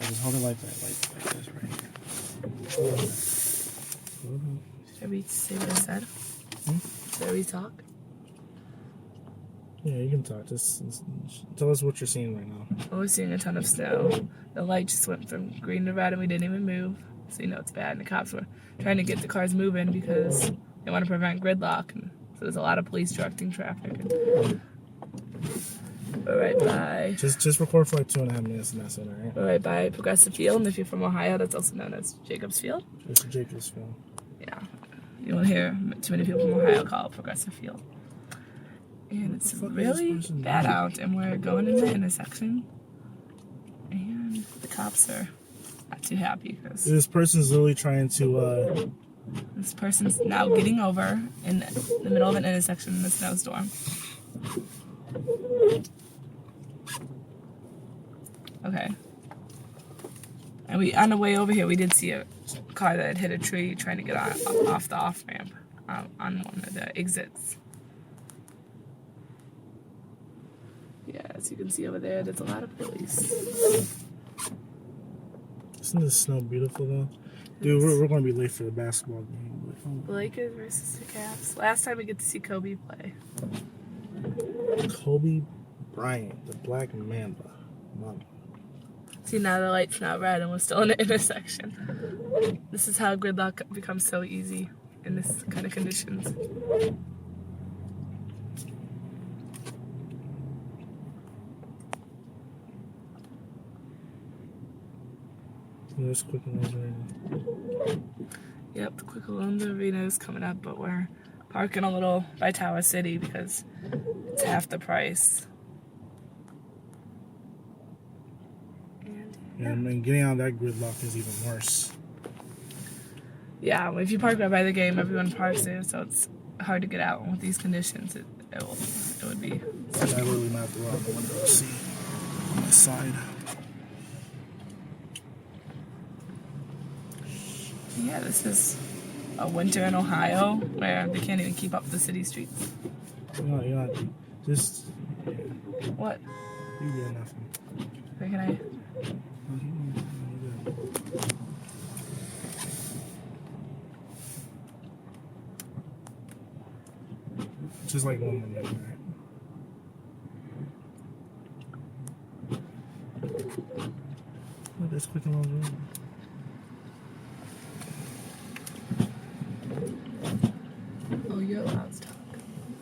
Alright, just hold it like that, like this right here. Should we say what I said? Should we talk? Yeah, you can talk. Just tell us what you're seeing right now. Well, we're seeing a ton of snow. The light just went from green to red and we didn't even move. So you know it's bad. And the cops were trying to get the cars moving because they want to prevent gridlock. And so there's a lot of police directing traffic. And we're right by... Just record for like 2.5 minutes and that's it, alright? We're right by Progressive Field. And if you're from Ohio, that's also known as Jacobs Field. It's Jacobs Field. Yeah. You won't hear too many people from Ohio call it Progressive Field. And it's really bad out, and we're going in the intersection, and the cops are not too happy because this person's literally trying to. This person's now getting over in the middle of an intersection in a snowstorm. Okay. And on the way over here, we did see a car that had hit a tree trying to get off the off ramp on one of the exits. Yeah, as you can see over there, there's a lot of police. Isn't the snow beautiful though? Dude, we're going to be late for the basketball game. The Lakers versus the Cavs. Last time we get to see Kobe play. Kobe Bryant, the Black Mamba. Mama. See, now the light's not red and we're still in the intersection. This is how gridlock becomes so easy in this kind of conditions. There's Quick Loans Arena. Yep, the Quick Loans Arena is coming up, but we're parking a little by Tower City because it's half the price. Yeah, I mean, getting out of that gridlock is even worse. Yeah, if you park right by the game, everyone parks there, so it's hard to get out. And with these conditions, it would be. I literally might have to roll out the window to see on the side. Yeah, this is a winter in Ohio where they can't even keep up the city streets. You're not, just... Yeah. What? You get nothing. Where can I... Just like one minute, right? Oh, that's Quick and Loans Arena. Oh, you're allowed to talk.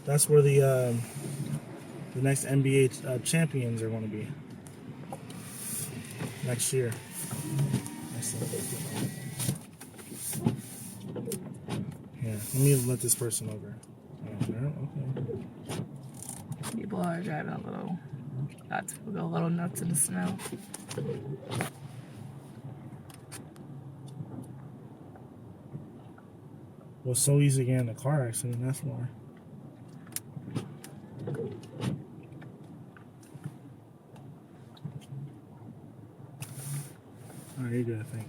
That's where the next NBA champions are going to be next year. Yeah, let me let this person over. Okay. People are driving a little nuts in the snow. Well, it's so easy to get in a car accident, that's why. Alright, you're good, thank you.